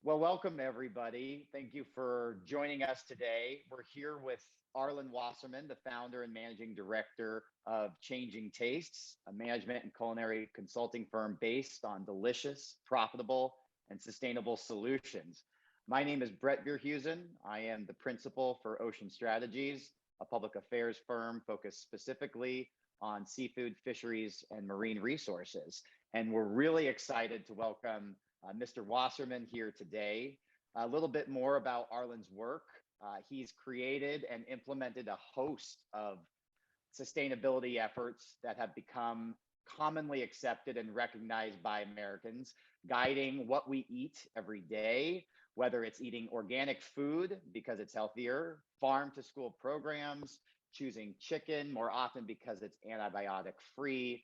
Well, welcome everybody. Thank you for joining us today. We're here with Arlin Wasserman, the founder and managing director of Changing Tastes, a management and culinary consulting firm based on delicious, profitable, and sustainable solutions. My name is Brett Verhusen. I am the principal for Ocean Strategies, a public affairs firm focused specifically on seafood, fisheries, and marine resources. And we're really excited to welcome Mr. Wasserman here today. A little bit more about Arlin's work. He's created and implemented a host of sustainability efforts that have become commonly accepted and recognized by Americans, guiding what we eat every day, whether it's eating organic food because it's healthier, farm to school programs, choosing chicken more often because it's antibiotic free,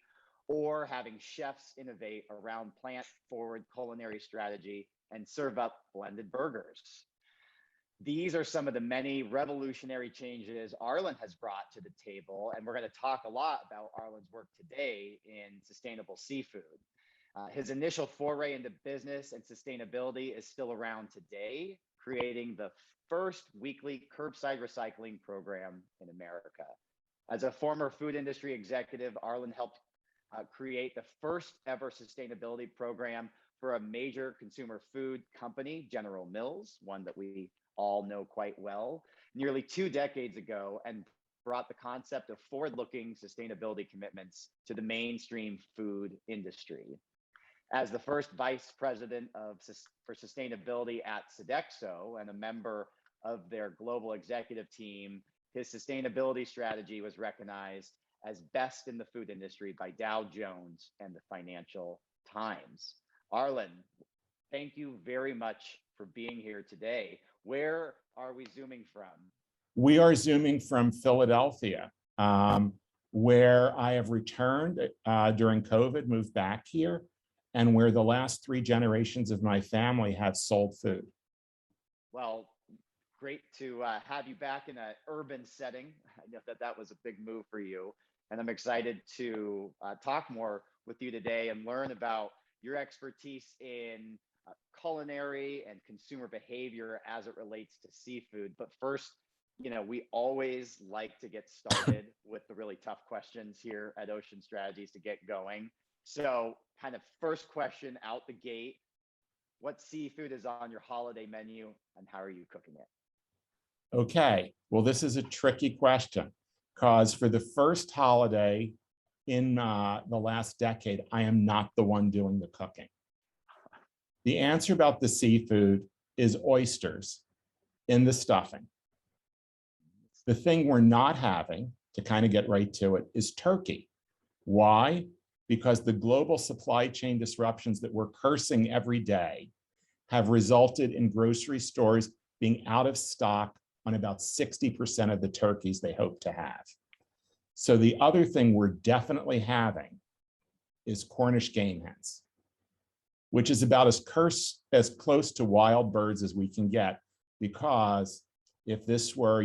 or having chefs innovate around plant-forward culinary strategy and serve up blended burgers. These are some of the many revolutionary changes Arlin has brought to the table, and we're going to talk a lot about Arlin's work today in sustainable seafood. His initial foray into business and sustainability is still around today, creating the first weekly curbside recycling program in America. As a former food industry executive, Arlin helped create the first ever sustainability program for a major consumer food company, General Mills, one that we all know quite well, nearly 2 decades ago, and brought the concept of forward-looking sustainability commitments to the mainstream food industry. As the first vice president for sustainability at Sodexo and a member of their global executive team, his sustainability strategy was recognized as best in the food industry by Dow Jones and the Financial Times. Arlin, thank you very much for being here today. Where are we zooming from? We are zooming from Philadelphia, where I have returned during COVID, moved back here, and where the last 3 generations of my family have sold food. Well, great to have you back in an urban setting. I know that was a big move for you. And I'm excited to talk more with you today and learn about your expertise in culinary and consumer behavior as it relates to seafood. But first, we always like to get started with the really tough questions here at Ocean Strategies to get going. So kind of first question out the gate, what seafood is on your holiday menu and how are you cooking it? Okay, well, this is a tricky question because for the first holiday in the last decade, I am not the one doing the cooking. The answer about the seafood is oysters in the stuffing. The thing we're not having, to kind of get right to it, is turkey. Why? Because the global supply chain disruptions that we're cursing every day have resulted in grocery stores being out of stock on about 60% of the turkeys they hope to have. So the other thing we're definitely having is Cornish game hens, which is about as close to wild birds as we can get, because if this were,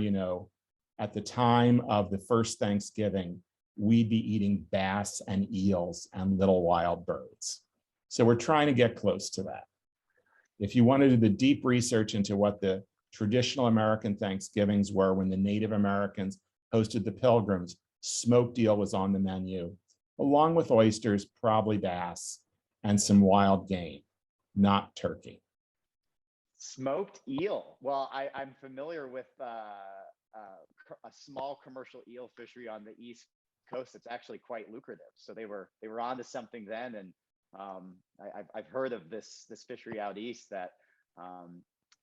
at the time of the first Thanksgiving, we'd be eating bass and eels and little wild birds. So we're trying to get close to that. If you want to do the deep research into what the traditional American Thanksgivings were when the Native Americans hosted the Pilgrims, smoked eel was on the menu, along with oysters, probably bass, and some wild game, not turkey. Smoked eel. Well, I'm familiar with a small commercial eel fishery on the East Coast. It's actually quite lucrative. So they were onto something then, and I've heard of this fishery out east that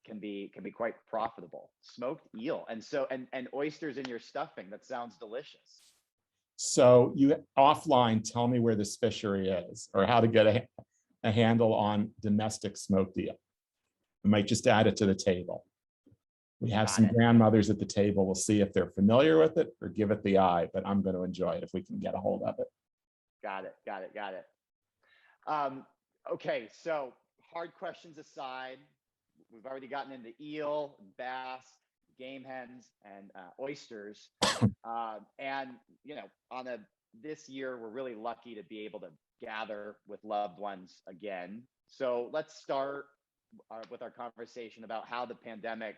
can be quite profitable. Smoked eel, and oysters in your stuffing. That sounds delicious. So you offline tell me where this fishery is or how to get a handle on domestic smoked eel. I might just add it to the table. We have some grandmothers at the table. We'll see if they're familiar with it or give it the eye, but I'm going to enjoy it if we can get a hold of it. Got it. Okay, so hard questions aside, we've already gotten into eel, bass, game hens, and oysters. And this year we're really lucky to be able to gather with loved ones again. So let's start with our conversation about how the pandemic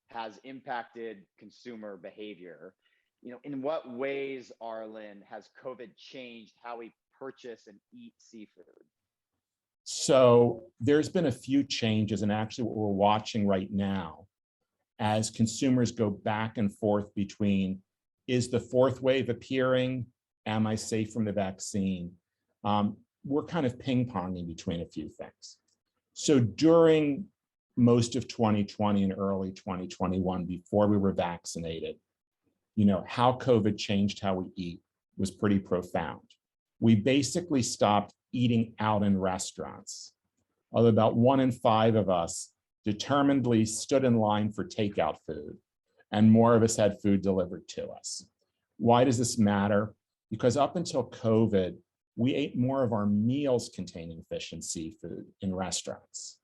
has impacted consumer behavior. In what ways, Arlin, has COVID changed how we purchase and eat seafood? So there's been a few changes, and actually what we're watching right now as consumers go back and forth between, is the fourth wave appearing? Am I safe from the vaccine? We're kind of ping-ponging between a few things. So during most of 2020 and early 2021, before we were vaccinated, how COVID changed how we eat was pretty profound. We basically stopped eating out in restaurants. Although about 1 in 5 of us determinedly stood in line for takeout food, and more of us had food delivered to us. Why does this matter? Because up until COVID, we ate more of our meals containing fish and seafood in restaurants.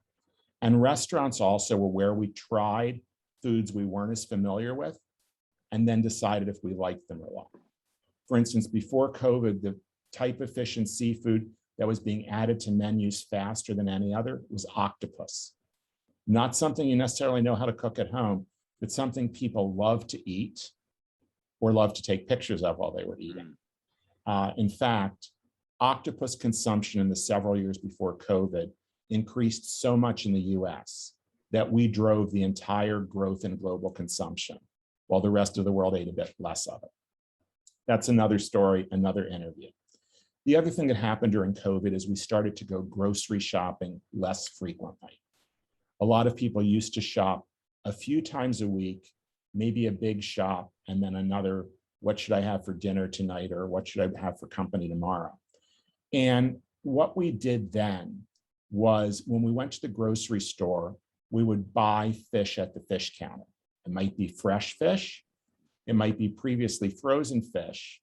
And restaurants also were where we tried foods we weren't as familiar with and then decided if we liked them or not. For instance, before COVID, the type of fish and seafood that was being added to menus faster than any other was octopus. Not something you necessarily know how to cook at home, but something people love to eat or love to take pictures of while they were eating. In fact, octopus consumption in the several years before COVID increased so much in the US that we drove the entire growth in global consumption, while the rest of the world ate a bit less of it. That's another story, another interview. The other thing that happened during COVID is we started to go grocery shopping less frequently. A lot of people used to shop a few times a week, maybe a big shop, and then another, what should I have for dinner tonight, or what should I have for company tomorrow? And what we did then was, when we went to the grocery store, we would buy fish at the fish counter. It might be fresh fish, it might be previously frozen fish.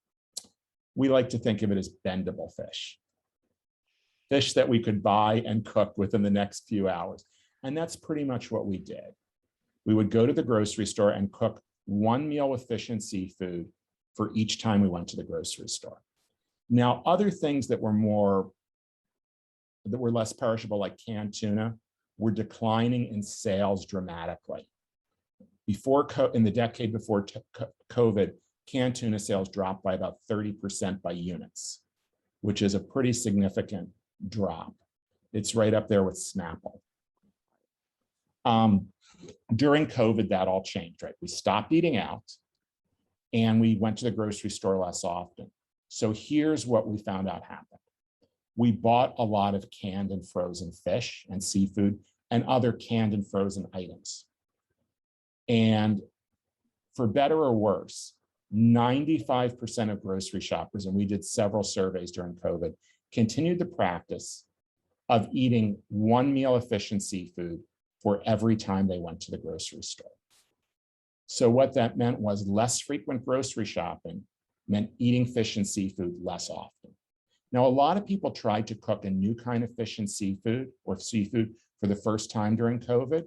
We like to think of it as bendable fish. Fish that we could buy and cook within the next few hours. And that's pretty much what we did. We would go to the grocery store and cook one meal with fish and seafood for each time we went to the grocery store. Now, other things that were less perishable, like canned tuna, were declining in sales dramatically. In the decade before COVID, canned tuna sales dropped by about 30% by units, which is a pretty significant drop. It's right up there with Snapple. During COVID, that all changed, right? We stopped eating out and we went to the grocery store less often. So here's what we found out happened. We bought a lot of canned and frozen fish and seafood and other canned and frozen items. And for better or worse, 95% of grocery shoppers, and we did several surveys during COVID, continued the practice of eating one meal of fish and seafood for every time they went to the grocery store. So what that meant was less frequent grocery shopping meant eating fish and seafood less often. Now, a lot of people tried to cook a new kind of fish and seafood or seafood for the first time during COVID,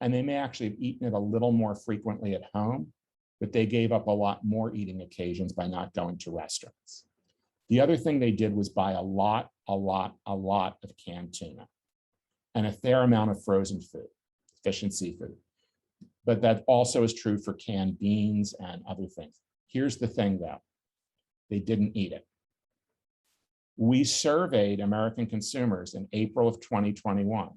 and they may actually have eaten it a little more frequently at home, but they gave up a lot more eating occasions by not going to restaurants. The other thing they did was buy a lot of canned tuna and a fair amount of frozen food, fish and seafood. But that also is true for canned beans and other things. Here's the thing though, they didn't eat it. We surveyed American consumers in April of 2021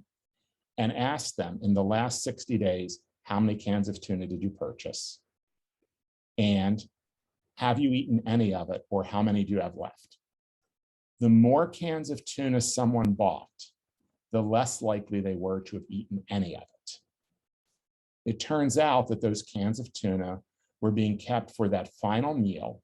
and asked them, in the last 60 days, how many cans of tuna did you purchase? And have you eaten any of it, or how many do you have left? The more cans of tuna someone bought, the less likely they were to have eaten any of it. It turns out that those cans of tuna were being kept for that final meal,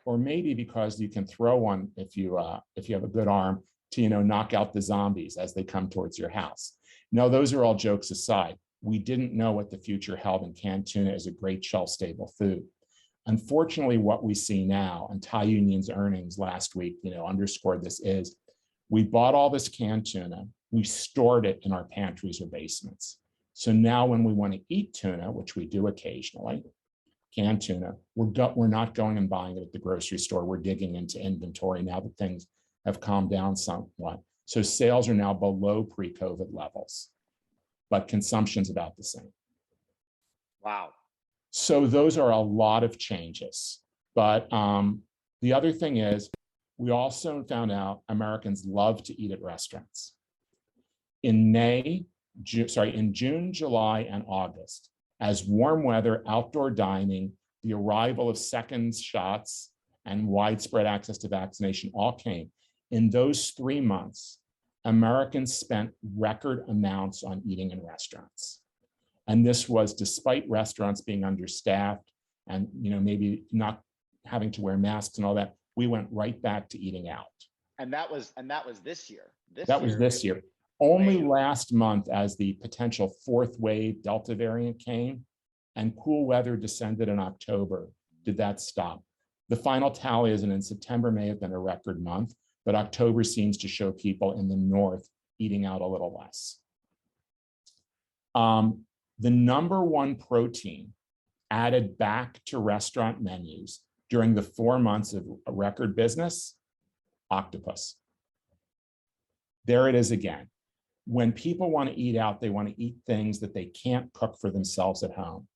or maybe because you can throw one if you have a good arm to knock out the zombies as they come towards your house. Now, those are all jokes aside. We didn't know what the future held, and canned tuna is a great shelf-stable food. Unfortunately, what we see now, and Thai Union's earnings last week, underscored this, is we bought all this canned tuna, we stored it in our pantries or basements. So now when we want to eat tuna, which we do occasionally, canned tuna, we're not going and buying it at the grocery store. We're digging into inventory now that things have calmed down somewhat. So sales are now below pre-COVID levels. but consumption's about the same. Wow. So those are a lot of changes. But the other thing is, we also found out Americans love to eat at restaurants. In June, July, and August, as warm weather, outdoor dining, the arrival of second shots, and widespread access to vaccination all came. In those 3 months, Americans spent record amounts on eating in restaurants. And this was despite restaurants being understaffed and maybe not having to wear masks and all that. We went right back to eating out. And that was this year. That was this year. Only last month, as the potential fourth wave Delta variant came and cool weather descended in October, did that stop. The final tally is, and in September may have been a record month, but October seems to show people in the north eating out a little less. The number one protein added back to restaurant menus during the 4 months of a record business, octopus. There it is again. When people want to eat out, they want to eat things that they can't cook for themselves at home.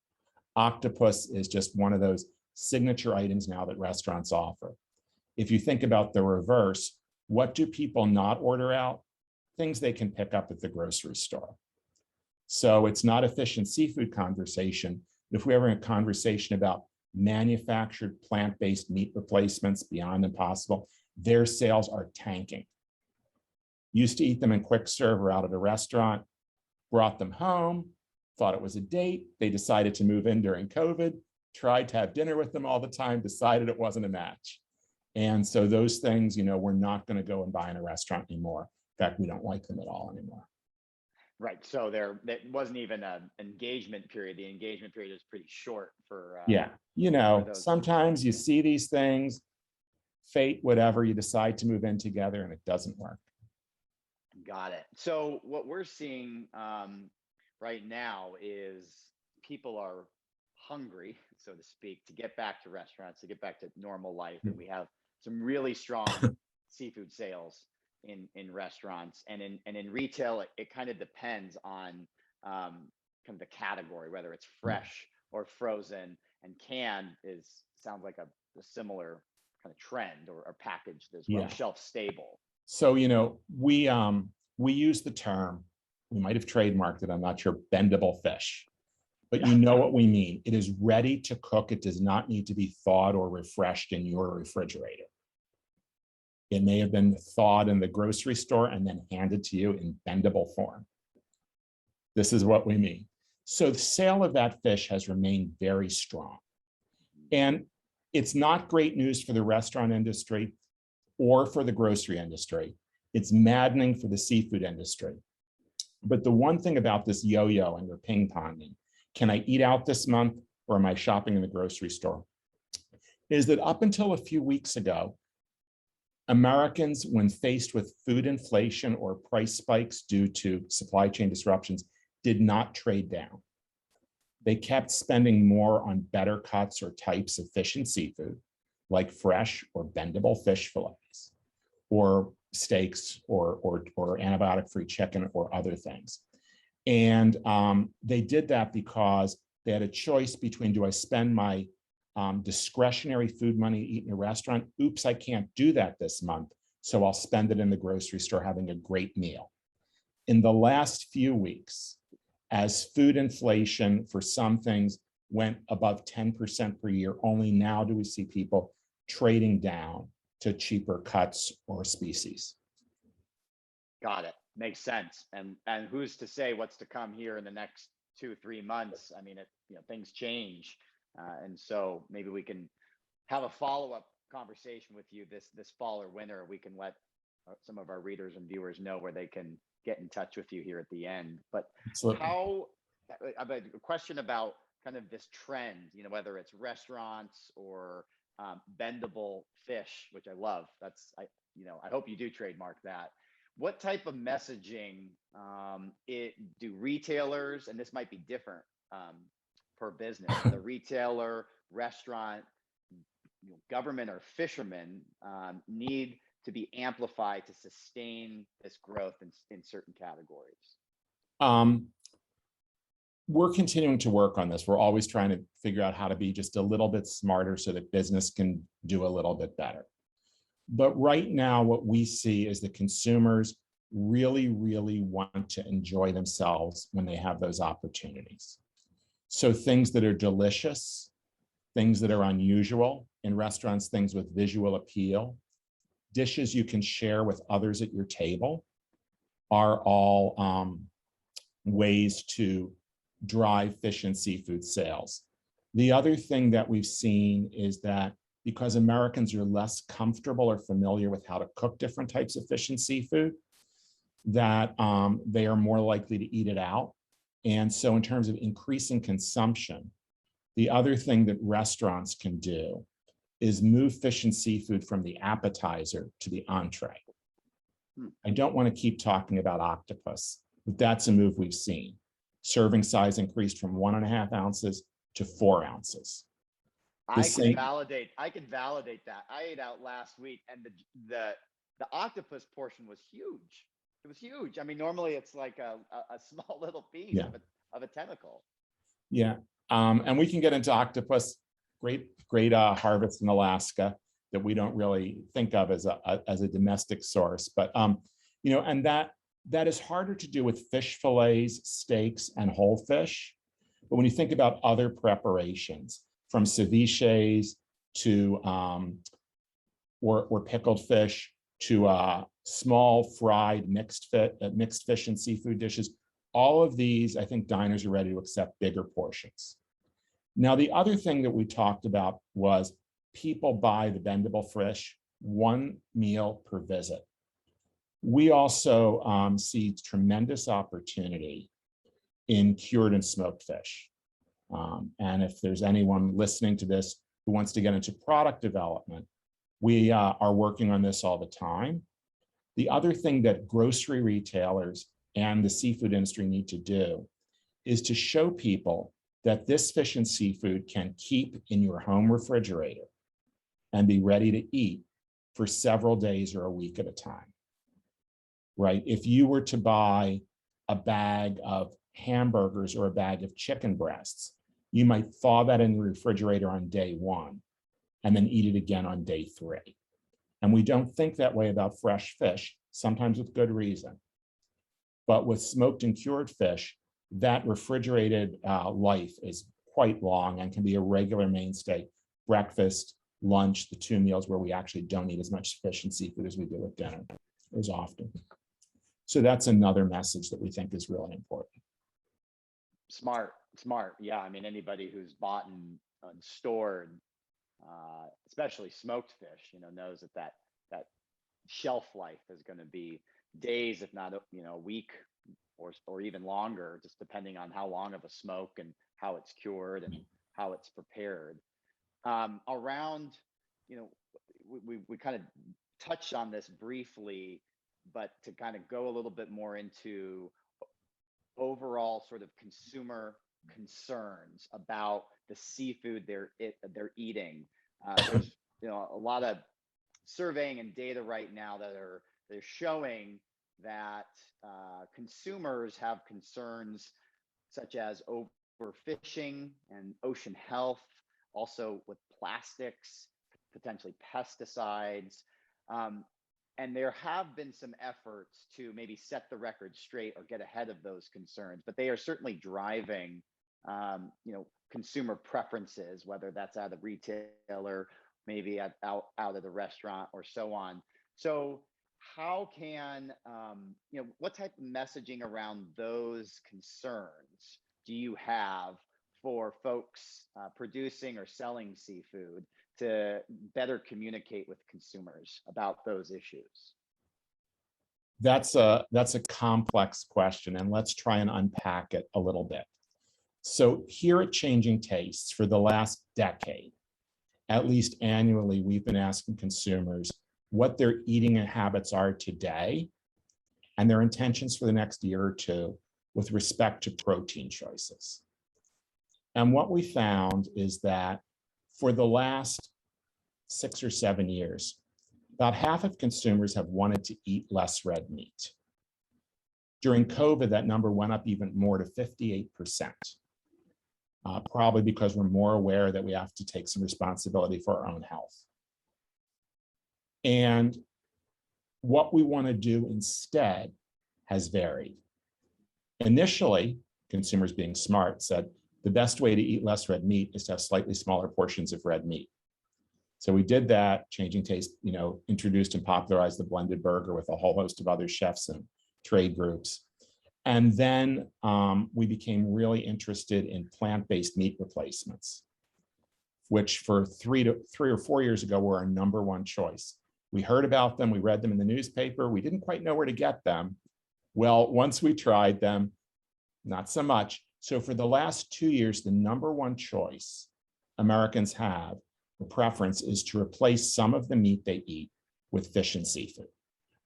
Octopus is just one of those signature items now that restaurants offer. If you think about the reverse, what do people not order out? Things they can pick up at the grocery store. So it's not a fish and seafood conversation. If we're having a conversation about manufactured plant-based meat replacements beyond impossible, their sales are tanking. Used to eat them in quick serve or out at a restaurant, brought them home, thought it was a date. They decided to move in during COVID, tried to have dinner with them all the time, decided it wasn't a match. And so those things, we're not going to go and buy in a restaurant anymore. In fact, we don't like them at all anymore. Right. So there wasn't even an engagement period. The engagement period is pretty short for. Sometimes you see these things, fate, whatever, you decide to move in together and it doesn't work. Got it. So what we're seeing right now is people are hungry, so to speak, to get back to restaurants, to get back to normal life. And we have some really strong seafood sales in restaurants, and in retail. It kind of depends on kind of the category, whether it's fresh or frozen, and canned sounds like a similar kind of trend or packaged as well, shelf stable. So, we use the term, we might have trademarked it, I'm not sure, bendable fish, but you know what we mean. It is ready to cook. It does not need to be thawed or refreshed in your refrigerator. It may have been thawed in the grocery store and then handed to you in bendable form. This is what we mean. So the sale of that fish has remained very strong. And it's not great news for the restaurant industry or for the grocery industry. It's maddening for the seafood industry. But the one thing about this yo-yoing or ping-ponging, can I eat out this month or am I shopping in the grocery store, is that up until a few weeks ago, Americans, when faced with food inflation or price spikes due to supply chain disruptions, did not trade down. They kept spending more on better cuts or types of fish and seafood, like fresh or bendable fish fillets, or steaks, or antibiotic-free chicken, or other things. And they did that because they had a choice between, do I spend my discretionary food money to eat in a restaurant? Oops, I can't do that this month, so I'll spend it in the grocery store having a great meal. In the last few weeks, as food inflation for some things went above 10% per year, only now do we see people trading down to cheaper cuts or species. Got it. Makes sense. And who's to say what's to come here in the next 2-3 months? I mean, things change. And so maybe we can have a follow-up conversation with you this fall or winter. We can let some of our readers and viewers know where they can get in touch with you here at the end. But Absolutely. I have a question about kind of this trend, whether it's restaurants or bendable fish, which I love. I hope you do trademark that. What type of messaging do retailers, and this might be different per business, the retailer, restaurant, government, or fishermen need to be amplified to sustain this growth in certain categories? we're continuing to work on this. We're always trying to figure out how to be just a little bit smarter so that business can do a little bit better. But right now, what we see is that consumers really, really want to enjoy themselves when they have those opportunities. So things that are delicious, things that are unusual in restaurants, things with visual appeal, dishes you can share with others at your table are all ways to drive fish and seafood sales. The other thing that we've seen is that because Americans are less comfortable or familiar with how to cook different types of fish and seafood, that they are more likely to eat it out. And so in terms of increasing consumption, the other thing that restaurants can do is move fish and seafood from the appetizer to the entree. I don't want to keep talking about octopus, but that's a move we've seen. Serving size increased from 1.5 ounces to 4 ounces. I can validate that. I ate out last week, and the octopus portion was huge. It was huge. I mean, normally it's like a small little piece of a tentacle. Yeah, and we can get into octopus. Great harvest in Alaska that we don't really think of as a domestic source, but you know, and that is harder to do with fish fillets, steaks, and whole fish. But when you think about other preparations, from ceviches to or pickled fish to small fried mixed fish and seafood dishes, all of these, I think diners are ready to accept bigger portions. Now, the other thing that we talked about was people buy the bendable fish 1 meal per visit. We also see tremendous opportunity in cured and smoked fish. And if there's anyone listening to this who wants to get into product development, we are working on this all the time. The other thing that grocery retailers and the seafood industry need to do is to show people that this fish and seafood can keep in your home refrigerator and be ready to eat for several days or a week at a time, right? If you were to buy a bag of hamburgers or a bag of chicken breasts, you might thaw that in the refrigerator on day 1 and then eat it again on day 3. And we don't think that way about fresh fish, sometimes with good reason. But with smoked and cured fish, that refrigerated life is quite long and can be a regular mainstay. Breakfast, lunch, the 2 meals where we actually don't eat as much fish and seafood as we do at dinner as often. So that's another message that we think is really important. Smart. Yeah, I mean, anybody who's bought and stored, especially smoked fish, you know, knows that shelf life is going to be days, if not, you know, a week or even longer, just depending on how long of a smoke and how it's cured and how it's prepared. Around, you know, we kind of touched on this briefly, but to kind of go a little bit more into overall sort of consumer concerns about the seafood they're eating. There's, you know, a lot of surveying and data right now they're showing that consumers have concerns such as overfishing and ocean health, also with plastics, potentially pesticides. And there have been some efforts to maybe set the record straight or get ahead of those concerns, but they are certainly driving, you know, consumer preferences, whether that's at a retailer, maybe out at the restaurant or so on. So how can, you know, what type of messaging around those concerns do you have for folks producing or selling seafood to better communicate with consumers about those issues? That's a complex question, and let's try and unpack it a little bit. So here at Changing Tastes, for the last decade, at least annually, we've been asking consumers what their eating habits are today and their intentions for the next year or two with respect to protein choices. And what we found is that for the last 6 or 7 years, about half of consumers have wanted to eat less red meat. During COVID, that number went up even more to 58%, probably because we're more aware that we have to take some responsibility for our own health. And what we want to do instead has varied. Initially, consumers being smart said, the best way to eat less red meat is to have slightly smaller portions of red meat. So we did that. Changing Taste, introduced and popularized the blended burger with a whole host of other chefs and trade groups. And then we became really interested in plant-based meat replacements, which for 3 or 4 years ago were our number one choice. We heard about them, we read them in the newspaper, we didn't quite know where to get them. Well, once we tried them, not so much. So for the last 2 years, the number one choice Americans have, the preference, is to replace some of the meat they eat with fish and seafood,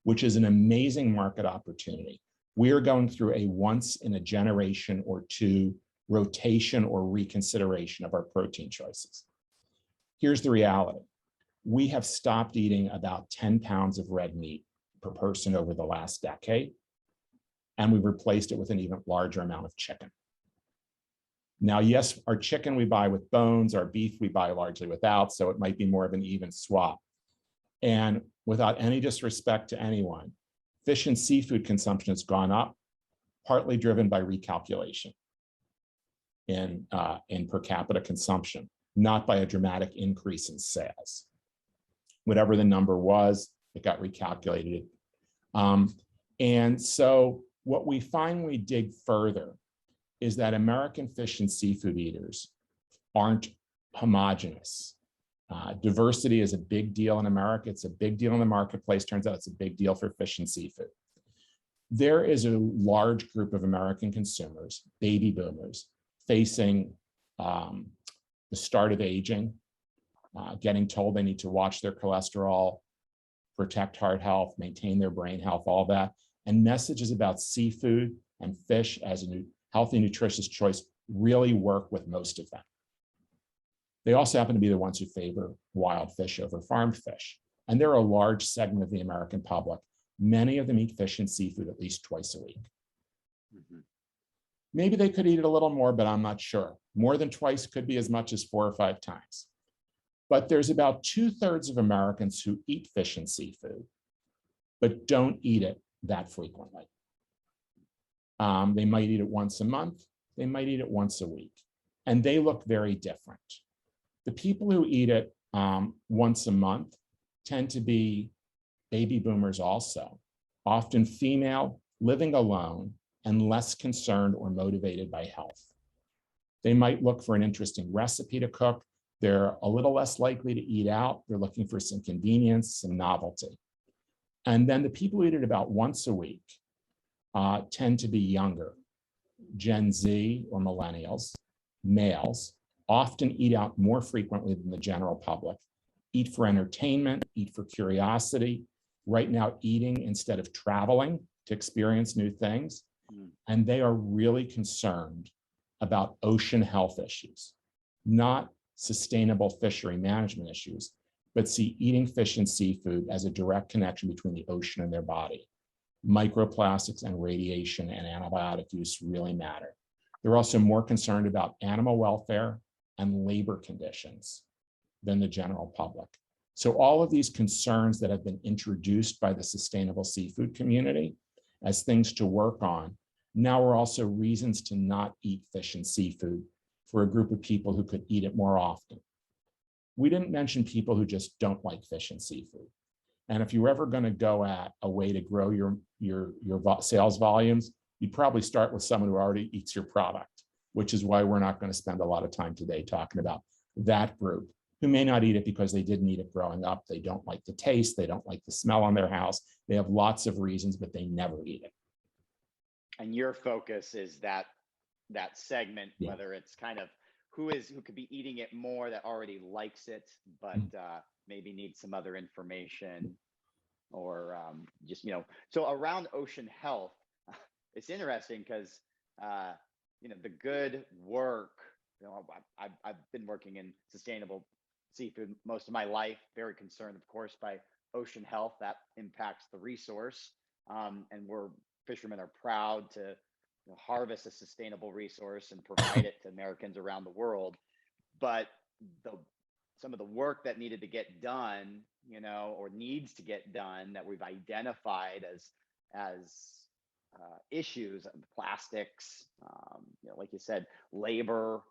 which is an amazing market opportunity. We are going through a once in a generation or two rotation or reconsideration of our protein choices. Here's the reality. We have stopped eating about 10 pounds of red meat per person over the last decade, and we've replaced it with an even larger amount of chicken. Now, yes, our chicken we buy with bones, our beef we buy largely without, so it might be more of an even swap. And without any disrespect to anyone, fish and seafood consumption has gone up, partly driven by recalculation in per capita consumption, not by a dramatic increase in sales. Whatever the number was, it got recalculated. And so what we find when we dig further is that American fish and seafood eaters aren't homogenous. Diversity is a big deal in America. It's a big deal in the marketplace. Turns out it's a big deal for fish and seafood. There is a large group of American consumers, baby boomers, facing the start of aging, getting told they need to watch their cholesterol, protect heart health, maintain their brain health, all that. And messages about seafood and fish as a healthy, nutritious choice really work with most of them. They also happen to be the ones who favor wild fish over farmed fish. And they're a large segment of the American public. Many of them eat fish and seafood at least twice a week. Mm-hmm. Maybe they could eat it a little more, but I'm not sure. More than twice could be as much as 4 or 5 times. But there's about 2/3 of Americans who eat fish and seafood, but don't eat it that frequently. They might eat it once a month. They might eat it once a week. And they look very different. The people who eat it once a month tend to be baby boomers also, often female, living alone, and less concerned or motivated by health. They might look for an interesting recipe to cook. They're a little less likely to eat out. They're looking for some convenience, some novelty. And then the people who eat it about once a week tend to be younger, Gen Z or millennials, males, often eat out more frequently than the general public, eat for entertainment, eat for curiosity, right now eating instead of traveling to experience new things. And they are really concerned about ocean health issues, not sustainable fishery management issues, but see eating fish and seafood as a direct connection between the ocean and their body. Microplastics and radiation and antibiotic use really matter. They're also more concerned about animal welfare and labor conditions than the general public. So all of these concerns that have been introduced by the sustainable seafood community as things to work on, now are also reasons to not eat fish and seafood for a group of people who could eat it more often. We didn't mention people who just don't like fish and seafood. And if you're ever going to go at a way to grow your sales volumes, you'd probably start with someone who already eats your product, which is why we're not going to spend a lot of time today talking about that group who may not eat it because they didn't eat it growing up. They don't like the taste. They don't like the smell on their house. They have lots of reasons, but they never eat it. And your focus is that segment, yeah, whether it's kind of who could be eating it more, that already likes it, but maybe needs some other information, or just, so around ocean health, it's interesting because, the good work, I've been working in sustainable seafood most of my life, very concerned, of course, by ocean health that impacts the resource. And we're fishermen are proud to harvest a sustainable resource and provide it to Americans around the world. But some of the work that needed to get done, or needs to get done, that we've identified as issues, plastics, like you said, labor,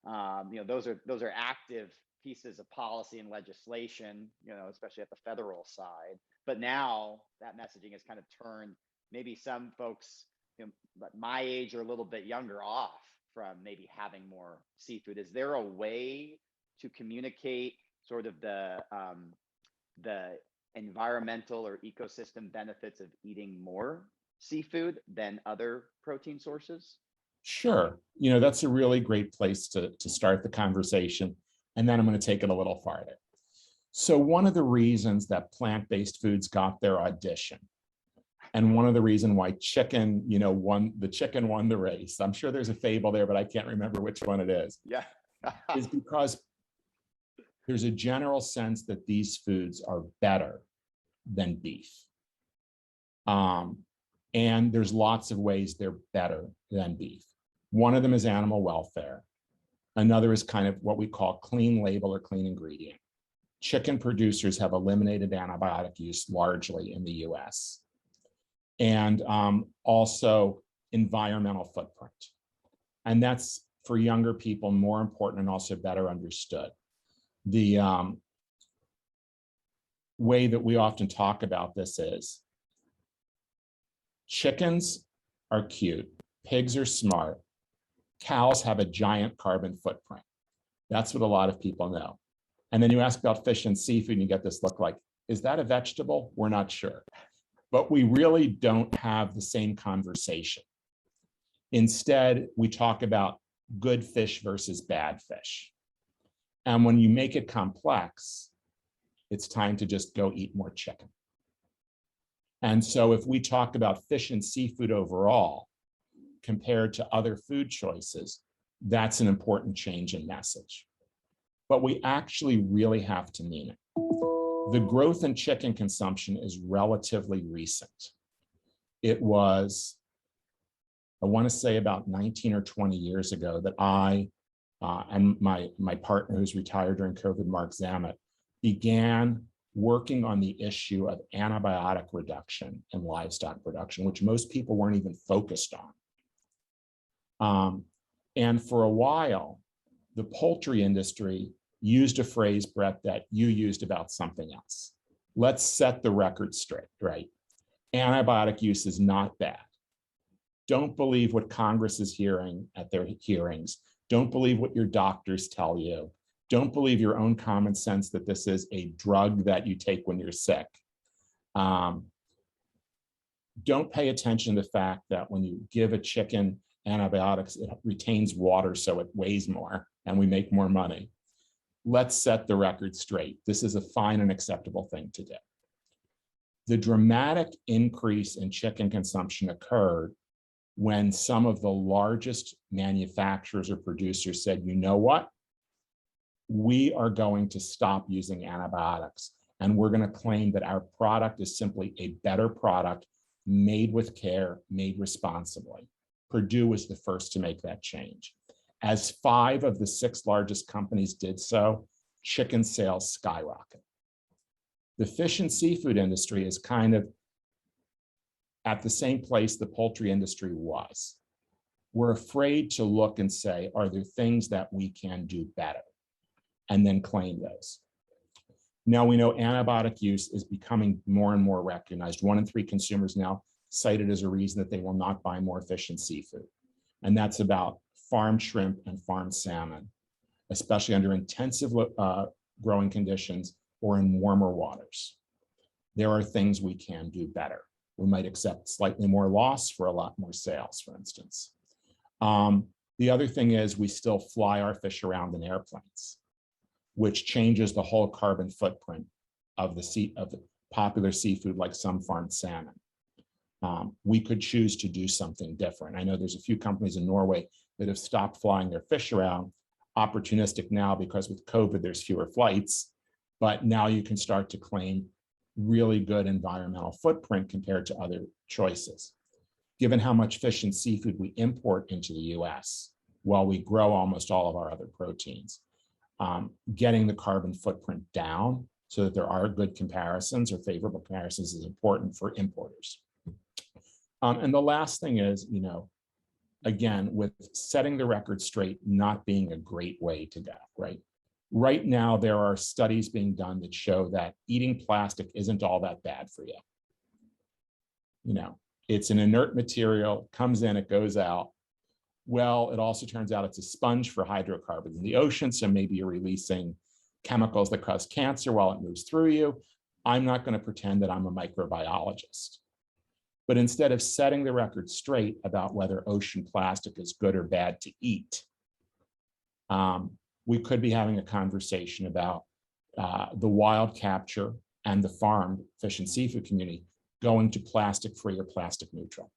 those are active pieces of policy and legislation, especially at the federal side. But now that messaging has kind of turned maybe some folks, my age or a little bit younger, off from maybe having more seafood. Is there a way to communicate sort of the environmental or ecosystem benefits of eating more seafood than other protein sources? Sure. That's a really great place to start the conversation. And then I'm going to take it a little farther. So one of the reasons that plant-based foods got their audition, and one of the reasons why chicken, won the race. I'm sure there's a fable there, but I can't remember which one it is. Yeah. is because there's a general sense that these foods are better than beef. And there's lots of ways they're better than beef. One of them is animal welfare. Another is kind of what we call clean label or clean ingredient. Chicken producers have eliminated antibiotic use largely in the US. And also environmental footprint. And that's, for younger people, more important and also better understood. The way that we often talk about this is chickens are cute, pigs are smart, cows have a giant carbon footprint. That's what a lot of people know. And then you ask about fish and seafood and you get this look like, is that a vegetable? We're not sure. But we really don't have the same conversation. Instead, we talk about good fish versus bad fish. And when you make it complex, it's time to just go eat more chicken. And so if we talk about fish and seafood overall, compared to other food choices, that's an important change in message. But we actually really have to mean it. The growth in chicken consumption is relatively recent. It was, I want to say, about 19 or 20 years ago that I and my partner, who's retired during COVID, Mark Zamet, began working on the issue of antibiotic reduction in livestock production, which most people weren't even focused on. And for a while, the poultry industry used a phrase, Brett, that you used about something else. Let's set the record straight, right? Antibiotic use is not bad. Don't believe what Congress is hearing at their hearings. Don't believe what your doctors tell you. Don't believe your own common sense that this is a drug that you take when you're sick. Don't pay attention to the fact that when you give a chicken antibiotics, it retains water so it weighs more and we make more money. Let's set the record straight. This is a fine and acceptable thing to do. The dramatic increase in chicken consumption occurred when some of the largest manufacturers or producers said, you know what? We are going to stop using antibiotics and we're going to claim that our product is simply a better product made with care, made responsibly. Purdue was the first to make that change. As 5 of the 6 largest companies did so, chicken sales skyrocketed. The fish and seafood industry is kind of at the same place the poultry industry was. We're afraid to look and say, are there things that we can do better? And then claim those. Now we know antibiotic use is becoming more and more recognized. 1 in 3 consumers now cite it as a reason that they will not buy more fish and seafood. And that's about farm shrimp and farm salmon, especially under intensive growing conditions or in warmer waters. There are things we can do better. We might accept slightly more loss for a lot more sales, for instance. The other thing is we still fly our fish around in airplanes, which changes the whole carbon footprint of the popular seafood like some farmed salmon. We could choose to do something different. I know there's a few companies in Norway that have stopped flying their fish around, opportunistic now because with COVID, there's fewer flights, but now you can start to claim really good environmental footprint compared to other choices. given how much fish and seafood we import into the US while we grow almost all of our other proteins. Getting the carbon footprint down so that there are good comparisons or favorable comparisons is important for importers. And the last thing is, again, with setting the record straight not being a great way to go, right? Right now, there are studies being done that show that eating plastic isn't all that bad for you. It's an inert material, comes in, it goes out. Well, it also turns out it's a sponge for hydrocarbons in the ocean, so maybe you're releasing chemicals that cause cancer while it moves through you. I'm not going to pretend that I'm a microbiologist. But instead of setting the record straight about whether ocean plastic is good or bad to eat, we could be having a conversation about the wild capture and the farmed fish and seafood community going to plastic free or plastic neutral.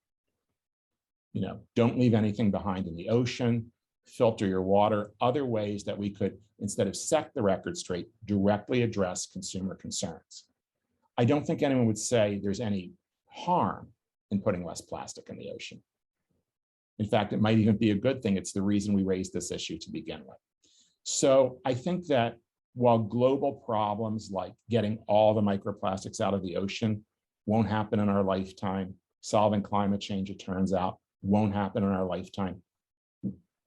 Don't leave anything behind in the ocean, filter your water, other ways that we could, instead of set the record straight, directly address consumer concerns. I don't think anyone would say there's any harm in putting less plastic in the ocean. In fact, it might even be a good thing. It's the reason we raised this issue to begin with. So I think that while global problems like getting all the microplastics out of the ocean won't happen in our lifetime, solving climate change, it turns out, won't happen in our lifetime,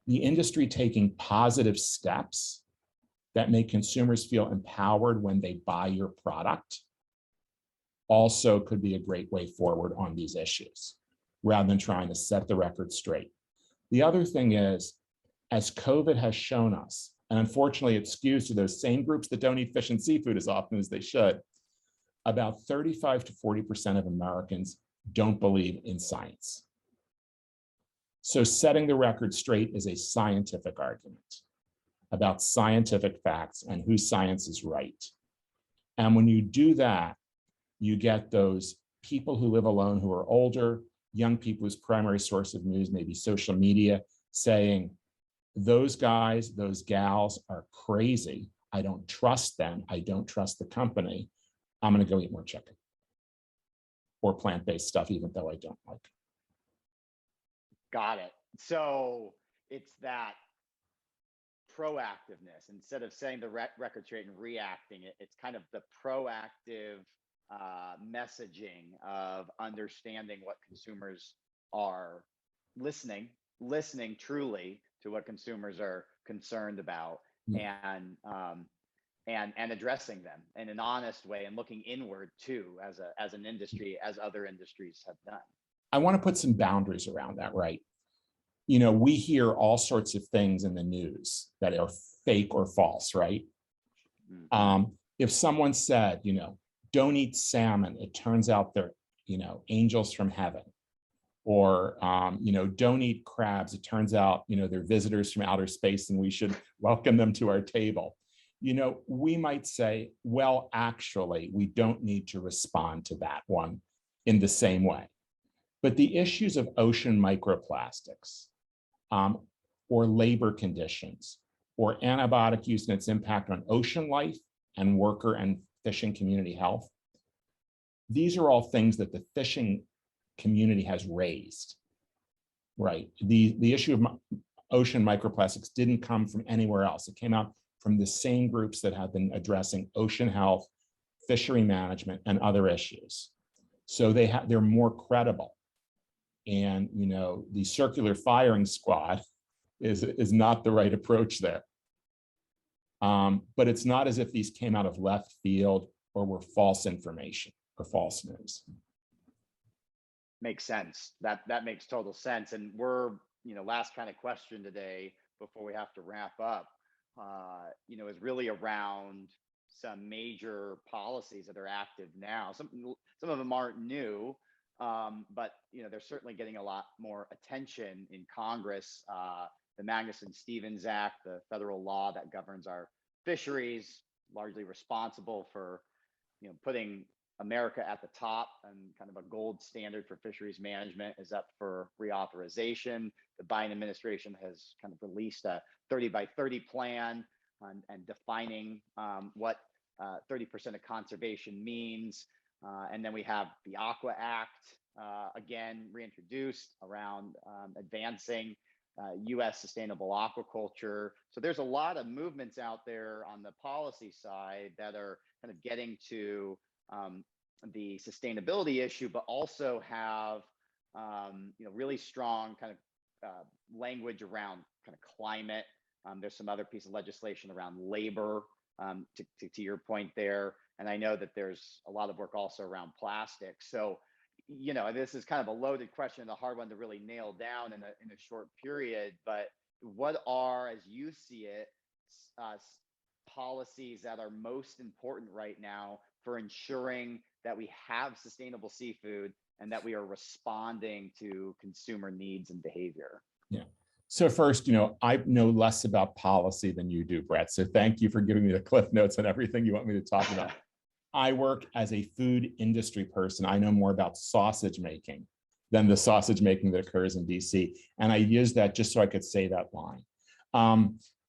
the industry taking positive steps that make consumers feel empowered when they buy your product also could be a great way forward on these issues, rather than trying to set the record straight. The other thing is, as COVID has shown us, and unfortunately it skews to those same groups that don't eat fish and seafood as often as they should, about 35 to 40% of Americans don't believe in science. So setting the record straight is a scientific argument about scientific facts and whose science is right. And when you do that, you get those people who live alone who are older, young people whose primary source of news may be social media, saying, those guys, those gals are crazy. I don't trust them. I don't trust the company. I'm going to go eat more chicken or plant-based stuff, even though I don't like it. Got it. So it's that proactiveness instead of setting the record straight and reacting. It's kind of the proactive messaging of understanding what consumers are listening truly to what consumers are concerned about, and addressing them in an honest way and looking inward too, as an industry, as other industries have done. I want to put some boundaries around that, right? We hear all sorts of things in the news that are fake or false, right? Mm-hmm. If someone said, don't eat salmon, it turns out they're, angels from heaven. Or, don't eat crabs, it turns out, they're visitors from outer space and we should welcome them to our table. We might say, well, actually, we don't need to respond to that one in the same way. But the issues of ocean microplastics, or labor conditions, or antibiotic use and its impact on ocean life and worker and fishing community health, these are all things that the fishing community has raised, right? The issue of ocean microplastics didn't come from anywhere else. It came out from the same groups that have been addressing ocean health, fishery management, and other issues. So they're more credible. And the circular firing squad is not the right approach there. But it's not as if these came out of left field or were false information or false news. Makes sense. That makes total sense. And we're, last kind of question today before we have to wrap up, is really around some major policies that are active now. Some of them aren't new, but they're certainly getting a lot more attention in Congress. The Magnuson-Stevens Act, the federal law that governs our fisheries, largely responsible for putting America at the top, and kind of a gold standard for fisheries management, is up for reauthorization. The Biden administration has kind of released a 30 by 30 plan and defining what 30% of conservation means. And then we have the Aqua Act, again, reintroduced around advancing U.S. sustainable aquaculture. So there's a lot of movements out there on the policy side that are kind of getting to the sustainability issue, but also have really strong kind of language around kind of climate. There's some other piece of legislation around labor, to your point there. And I know that there's a lot of work also around plastic. So, this is kind of a loaded question and a hard one to really nail down in a short period. But what are, as you see it, policies that are most important right now for ensuring that we have sustainable seafood and that we are responding to consumer needs and behavior? Yeah. So first, I know less about policy than you do, Brett. So thank you for giving me the cliff notes on everything you want me to talk about. I work as a food industry person. I know more about sausage making than the sausage making that occurs in DC. And I use that just so I could say that line.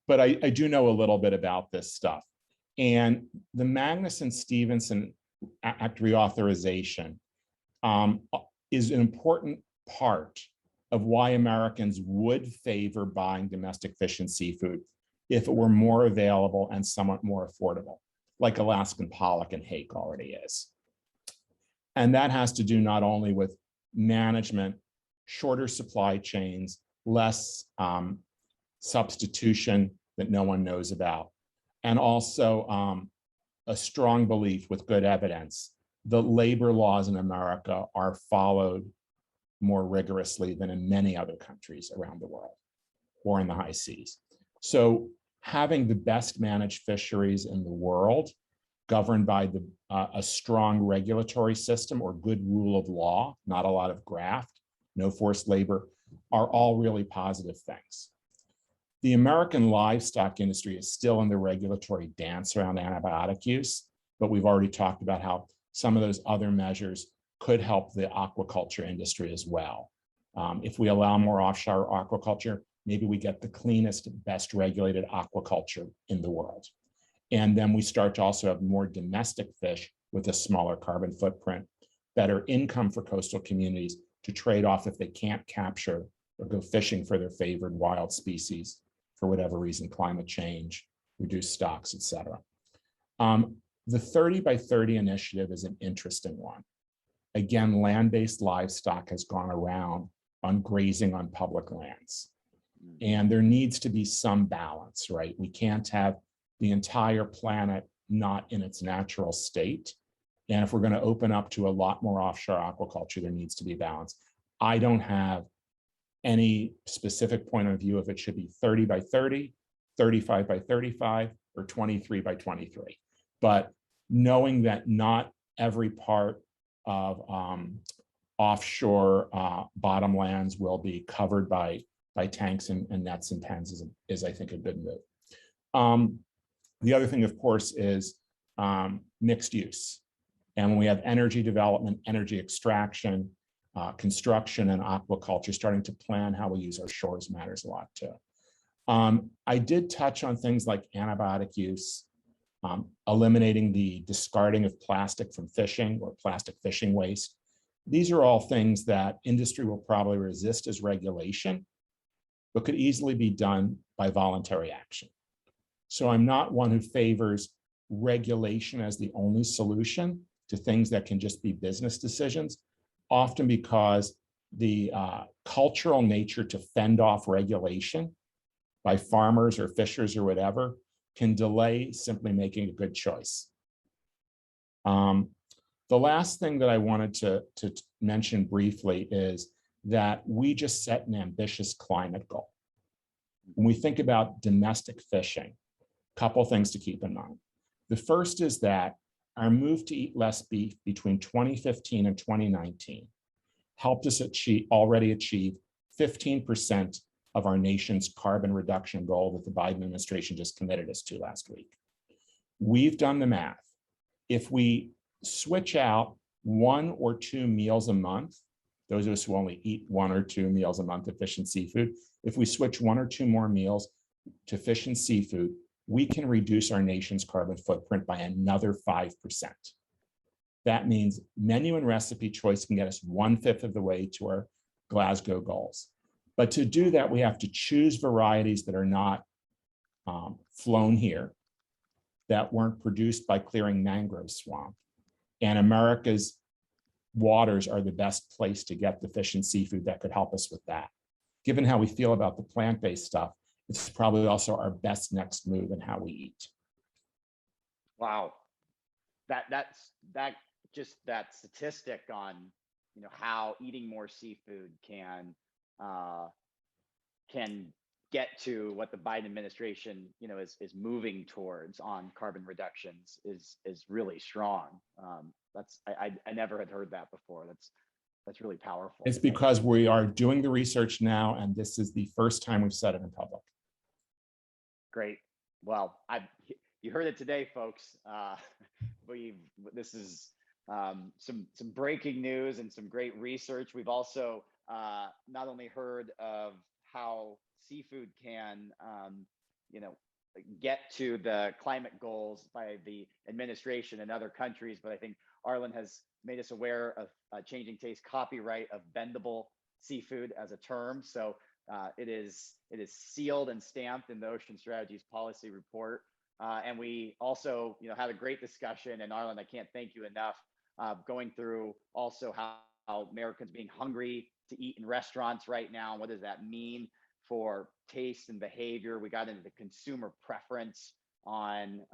But I do know a little bit about this stuff. And the Magnuson-Stevenson Act reauthorization is an important part of why Americans would favor buying domestic fish and seafood if it were more available and somewhat more affordable, like Alaskan pollock and hake already is. And that has to do not only with management, shorter supply chains, less substitution that no one knows about, and also a strong belief with good evidence that labor laws in America are followed more rigorously than in many other countries around the world or in the high seas. So having the best managed fisheries in the world, governed by a strong regulatory system or good rule of law, not a lot of graft, no forced labor, are all really positive things. The American livestock industry is still in the regulatory dance around antibiotic use, but we've already talked about how some of those other measures could help the aquaculture industry as well. If we allow more offshore aquaculture, maybe we get the cleanest, best regulated aquaculture in the world. And then we start to also have more domestic fish with a smaller carbon footprint, better income for coastal communities to trade off if they can't capture or go fishing for their favored wild species for whatever reason, climate change, reduced stocks, et cetera. The 30 by 30 initiative is an interesting one. Again, land-based livestock has gone around on grazing on public lands. And there needs to be some balance, right? We can't have the entire planet not in its natural state. And if we're going to open up to a lot more offshore aquaculture, there needs to be balance. I don't have any specific point of view if it should be 30 by 30, 35 by 35, or 23 by 23. But knowing that not every part of offshore bottomlands will be covered by tanks and nets and pens is I think, a good move. The other thing, of course, is mixed use. And when we have energy development, energy extraction, construction, and aquaculture, starting to plan how we use our shores matters a lot too. I did touch on things like antibiotic use, eliminating the discarding of plastic from fishing or plastic fishing waste. These are all things that industry will probably resist as regulation, but could easily be done by voluntary action. So I'm not one who favors regulation as the only solution to things that can just be business decisions, often because the cultural nature to fend off regulation by farmers or fishers or whatever can delay simply making a good choice. The last thing that I wanted to mention briefly is that we just set an ambitious climate goal. When we think about domestic fishing, a couple things to keep in mind. The first is that our move to eat less beef between 2015 and 2019 helped us already achieve 15% of our nation's carbon reduction goal that the Biden administration just committed us to last week. We've done the math. If we switch out 1 or 2 meals a month, those of us who only eat 1 or 2 meals a month of fish and seafood, if we switch 1 or 2 more meals to fish and seafood, we can reduce our nation's carbon footprint by another 5%. that means menu and recipe choice can get us 1/5 of the way to our Glasgow goals. But to do that, we have to choose varieties that are not flown here, that weren't produced by clearing mangrove swamp. And America's waters are the best place to get the fish and seafood that could help us with that. Given how we feel about the plant-based stuff, it's probably also our best next move in how we eat. Wow. That statistic on, how eating more seafood can get to what the Biden administration, is moving towards on carbon reductions is really strong. I never had heard that before. That's really powerful. It's because we are doing the research now, and this is the first time we've said it in public. Great. Well, you heard it today, folks. This is some breaking news and some great research. We've also not only heard of how seafood can, get to the climate goals by the administration and other countries, but I think Arlin has made us aware of Changing Taste copyright of bendable seafood as a term. So it is sealed and stamped in the Ocean Strategies Policy Report. And we also, had a great discussion. And Arlin, I can't thank you enough, going through also how Americans being hungry to eat in restaurants right now. What does that mean for taste and behavior? We got into the consumer preference on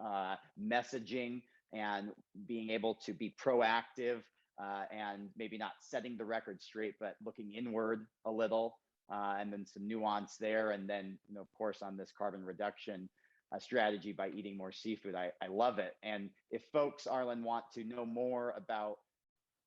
messaging and being able to be proactive and maybe not setting the record straight, but looking inward a little, and then some nuance there. And then, of course, on this carbon reduction strategy by eating more seafood. I love it. And if folks, Arlin, want to know more about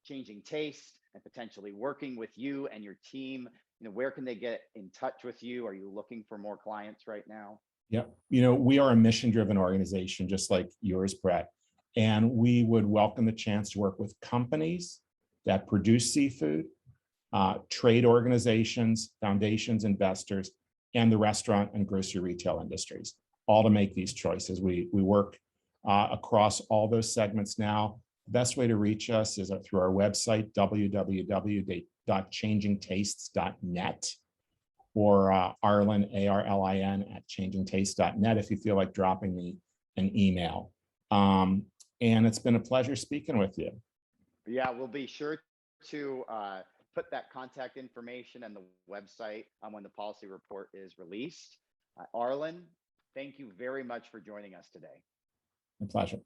Changing Taste and potentially working with you and your team, where can they get in touch with you? Are you looking for more clients right now? Yeah, we are a mission-driven organization, just like yours, Brett. And we would welcome the chance to work with companies that produce seafood, trade organizations, foundations, investors, and the restaurant and grocery retail industries, all to make these choices. We work across all those segments now. The best way to reach us is through our website, www.changingtastes.net, or Arlin, ARLIN, @changingtaste.net if you feel like dropping me an email. And it's been a pleasure speaking with you. Yeah, we'll be sure to put that contact information and the website when the policy report is released. Arlin, thank you very much for joining us today. My pleasure.